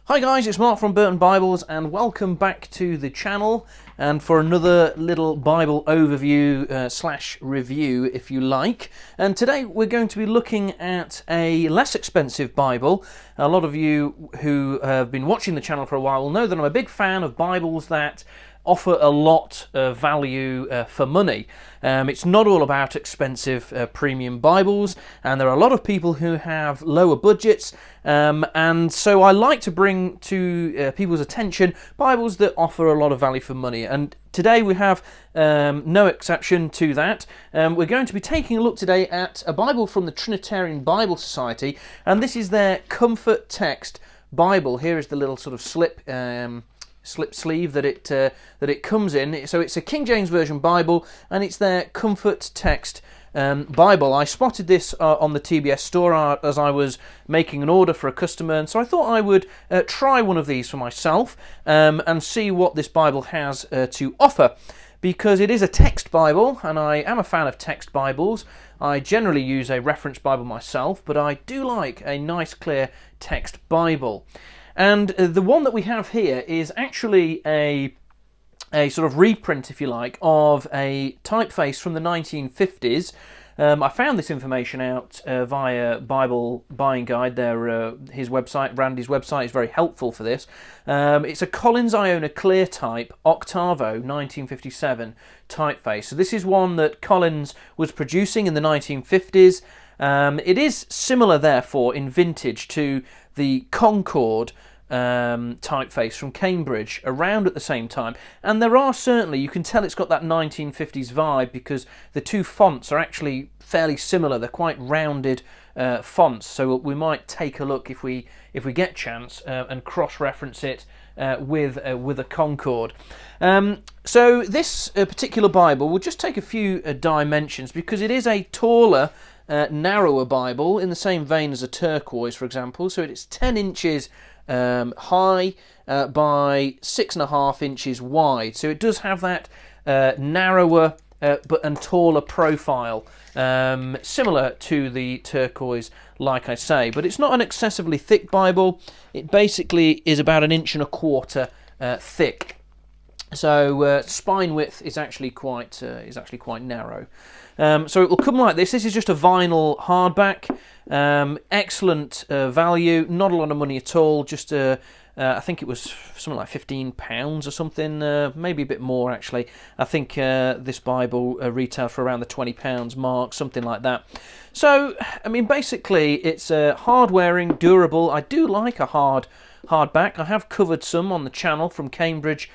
Hi guys, it's Mark from Burton Bibles and welcome back to the channel and for another little Bible overview slash review if you like. And today we're going to be looking at a less expensive Bible. A lot of you who have been watching the channel for a while will know that I'm a big fan of Bibles that offer a lot of value for money. It's not all about expensive premium Bibles, and there are a lot of people who have lower budgets, and so I like to bring to people's attention Bibles that offer a lot of value for money, and today we have no exception to that. We're going to be taking a look today at a Bible from the Trinitarian Bible Society, and this is their Comfort Text Bible. Here is the little sort of slip sleeve that it comes in. So it's a King James Version Bible, and it's their Comfort Text Bible. I spotted this on the TBS store as I was making an order for a customer, and so I thought I would try one of these for myself and see what this Bible has to offer, because it is a text Bible, and I am a fan of text Bibles. I generally use a reference Bible myself, but I do like a nice clear text Bible. And the one that we have here is actually a sort of reprint, if you like, of a typeface from the 1950s. I found this information out via Bible Buying Guide. His website, Randy's website, is very helpful for this. It's a Collins Iona Clear Type Octavo 1957 typeface. So this is one that Collins was producing in the 1950s. It is similar, therefore, in vintage to the Concord typeface from Cambridge around at the same time, and there are certainly, you can tell it's got that 1950s vibe because the two fonts are actually fairly similar. They're quite rounded fonts, so we might take a look if we get chance and cross-reference it with a Concord. So this particular Bible will just take a few dimensions because it is a taller, narrower Bible in the same vein as a turquoise, for example. So it's 10 inches high by 6.5 inches wide. So it does have that narrower and taller profile, similar to the turquoise, like I say. But it's not an excessively thick Bible. It basically is about 1.25 inches thick. So spine width is actually quite narrow. So it will come like this. This is just a vinyl hardback. Excellent value. Not a lot of money at all. Just I think it was something like £15 or something. Maybe a bit more actually. I think this Bible retailed for around the £20 mark, something like that. So I mean, basically, it's hard wearing, durable. I do like a hardback. I have covered some on the channel from Cambridge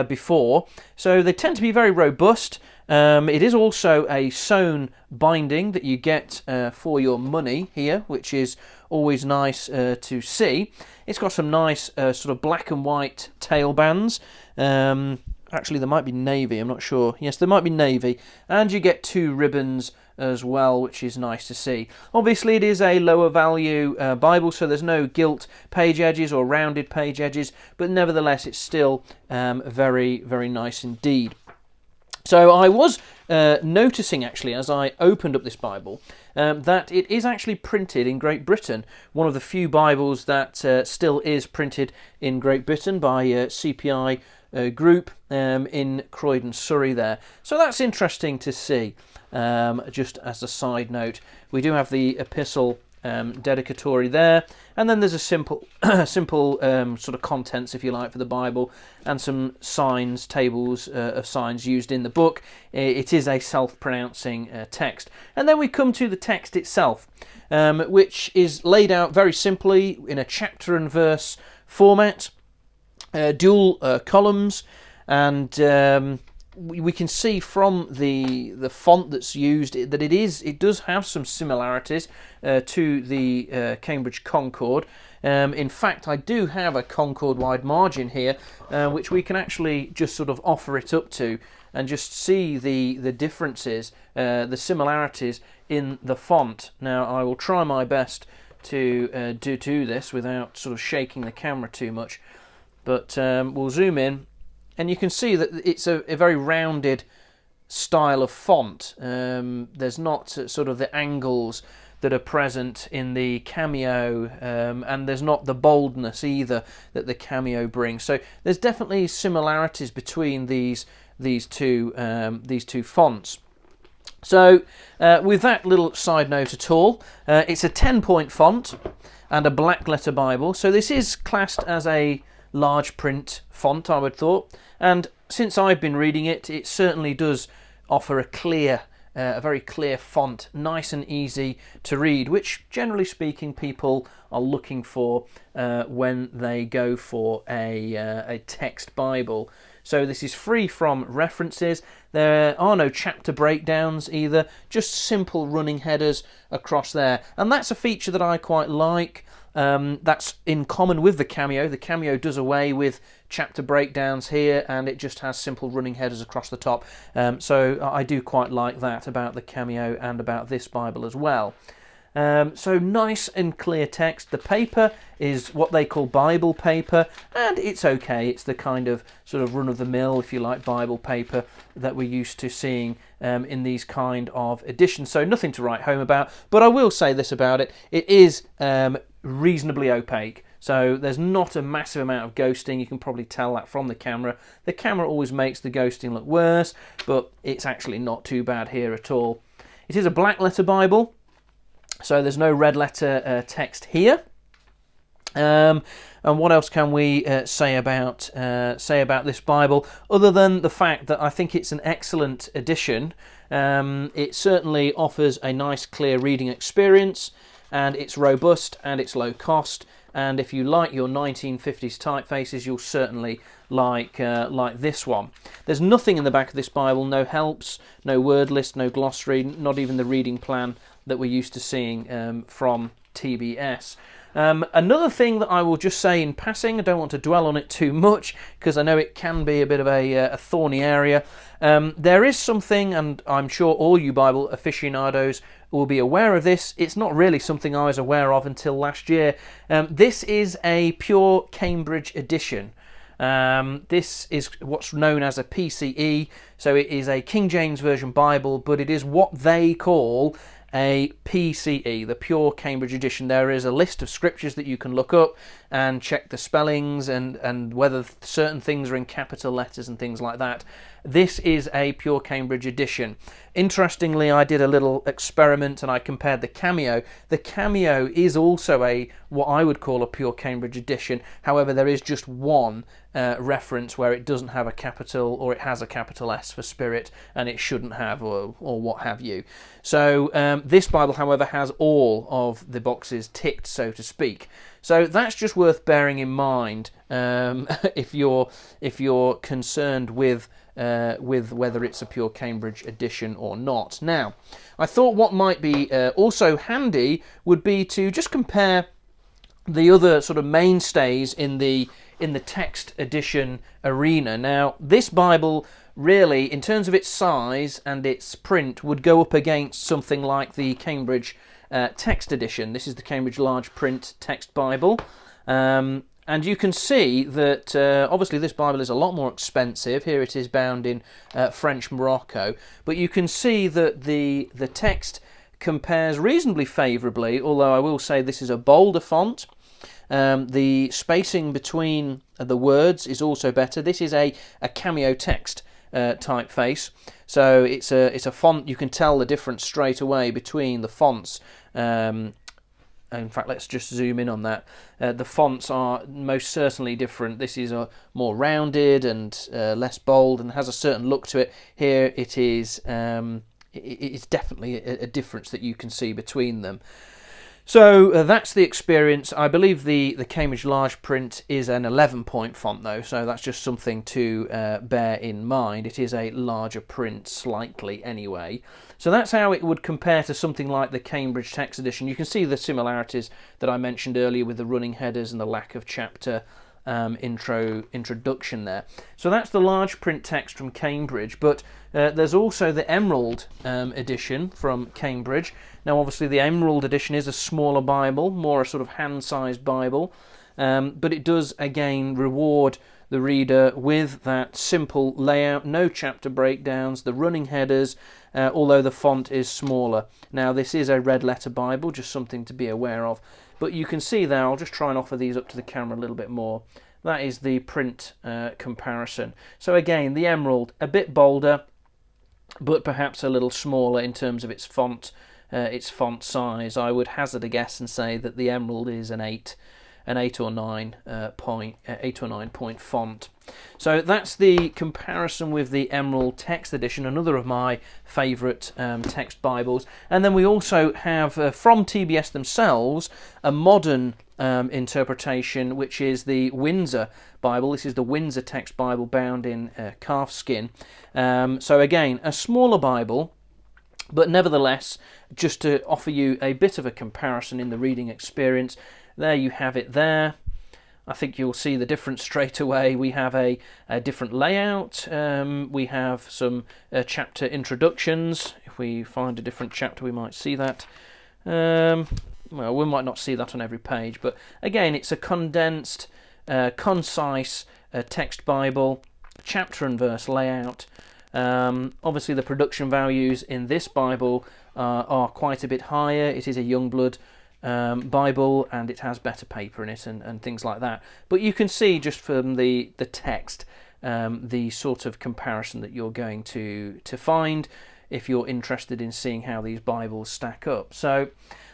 before, so they tend to be very robust. It is also a sewn binding that you get for your money here, which is always nice to see. It's got some nice sort of black and white tailbands. Actually, there might be navy, I'm not sure. Yes, there might be navy. And you get 2 ribbons as well, which is nice to see. Obviously, it is a lower value Bible, so there's no gilt page edges or rounded page edges, but nevertheless, it's still very, very nice indeed. So I was noticing, actually, as I opened up this Bible, that it is actually printed in Great Britain. One of the few Bibles that still is printed in Great Britain by CPI Group in Croydon, Surrey there. So that's interesting to see. Just as a side note, we do have the epistle dedicatory there, and then there's a simple sort of contents, if you like, for the Bible, and some signs, tables of signs used in the book. It is a self-pronouncing text. And then we come to the text itself, which is laid out very simply in a chapter and verse format, dual columns, and we can see from the font that's used that it does have some similarities to the Cambridge Concord. In fact, I do have a Concord wide margin here, which we can actually just sort of offer it up to and just see the differences, the similarities in the font. Now, I will try my best to do this without sort of shaking the camera too much, but we'll zoom in. And you can see that it's a very rounded style of font. There's not sort of the angles that are present in the Cameo, and there's not the boldness either that the Cameo brings. So there's definitely similarities between these two fonts. So with that little side note at all, it's a 10-point font and a black letter Bible. So this is classed as a large print font, I would thought. And since I've been reading it, it certainly does offer a very clear font, nice and easy to read, which generally speaking people are looking for when they go for a text Bible. So this is free from references. There are no chapter breakdowns either, just simple running headers across there. And that's a feature that I quite like. That's in common with the Cameo. The Cameo does away with chapter breakdowns here, and it just has simple running headers across the top. So I do quite like that about the Cameo and about this Bible as well. So nice and clear text. The paper is what they call Bible paper, and it's okay. It's the kind of sort of run-of-the-mill, if you like, Bible paper that we're used to seeing in these kind of editions. So nothing to write home about, but I will say this about it. It is reasonably opaque. So there's not a massive amount of ghosting. You can probably tell that from the camera. The camera always makes the ghosting look worse, but it's actually not too bad here at all. It is a black letter Bible. So there's no red letter text here. And what else can we say about this Bible, other than the fact that I think it's an excellent edition? It certainly offers a nice, clear reading experience, and it's robust and it's low cost. And if you like your 1950s typefaces, you'll certainly like this one. There's nothing in the back of this Bible, no helps, no word list, no glossary, not even the reading plan that we're used to seeing from TBS. Another thing that I will just say in passing, I don't want to dwell on it too much because I know it can be a bit of a thorny area. There is something, and I'm sure all you Bible aficionados will be aware of this. It's not really something I was aware of until last year. This is a pure Cambridge edition. This is what's known as a PCE, so it is a King James Version Bible, but it is what they call a PCE, the Pure Cambridge Edition. There is a list of scriptures that you can look up and check the spellings and whether certain things are in capital letters and things like that. This is a Pure Cambridge Edition. Interestingly, I did a little experiment and I compared the Cameo. The Cameo is also what I would call a Pure Cambridge Edition. However, there is just one reference where it doesn't have a capital, or it has a capital S for Spirit and it shouldn't have, or what have you. So this Bible, however, has all of the boxes ticked, so to speak. So that's just worth bearing in mind if you're concerned with whether it's a Pure Cambridge edition or not. Now, I thought what might be also handy would be to just compare the other sort of mainstays in the text edition arena. Now, this Bible really, in terms of its size and its print, would go up against something like the Cambridge text edition. This is the Cambridge Large Print Text Bible. And you can see that obviously this Bible is a lot more expensive. Here it is bound in French Morocco. But you can see that the text compares reasonably favourably, although I will say this is a bolder font. The spacing between the words is also better. This is a Cameo text typeface, so it's a font. You can tell the difference straight away between the fonts. In fact, let's just zoom in on that. The fonts are most certainly different. This is more rounded and less bold and has a certain look to it. Here it is. It's definitely a difference that you can see between them. So that's the experience. I believe the Cambridge Large Print is an 11-point font though, so that's just something to bear in mind. It is a larger print slightly anyway. So that's how it would compare to something like the Cambridge Text Edition. You can see the similarities that I mentioned earlier with the running headers and the lack of chapter introduction there. So that's the large print text from Cambridge, but there's also the Emerald edition from Cambridge. Now obviously the Emerald edition is a smaller Bible, more a sort of hand-sized Bible, but it does again reward the reader with that simple layout, no chapter breakdowns, the running headers, although the font is smaller. Now this is a red letter Bible, just something to be aware of. But you can see there, I'll just try and offer these up to the camera a little bit more. That is the print comparison. So again, the Emerald, a bit bolder, but perhaps a little smaller in terms of its font size. I would hazard a guess and say that the Emerald is an 8 or 9 point font. So that's the comparison with the Emerald Text Edition, another of my favourite text Bibles. And then we also have from TBS themselves a modern interpretation, which is the Windsor Bible. This is the Windsor Text Bible bound in calfskin. So again, a smaller Bible, but nevertheless, just to offer you a bit of a comparison in the reading experience. There you have it there. I think you'll see the difference straight away. We have a different layout. We have some chapter introductions. If we find a different chapter, we might see that. Well, we might not see that on every page, but again, it's a condensed, concise text Bible, chapter and verse layout. Obviously, the production values in this Bible are quite a bit higher. It is a Youngblood Bible, and it has better paper in it and things like that. But you can see just from the text the sort of comparison that you're going to find if you're interested in seeing how these Bibles stack up. So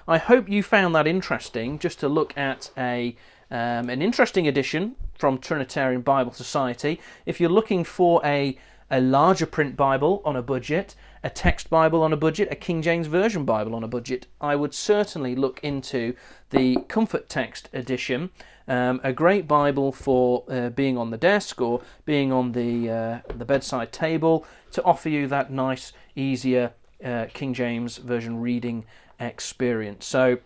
I hope you found that interesting, just to look at an interesting edition from Trinitarian Bible Society. If you're looking for a larger print Bible on a budget, a text Bible on a budget, a King James Version Bible on a budget, I would certainly look into the Comfort Text Edition, a great Bible for being on the desk or being on the bedside table, to offer you that nice, easier King James Version reading experience. So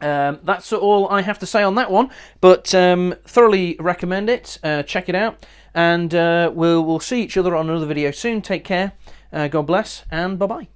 that's all I have to say on that one, but thoroughly recommend it. Check it out, and we'll see each other on another video soon. Take care, God bless, and bye-bye.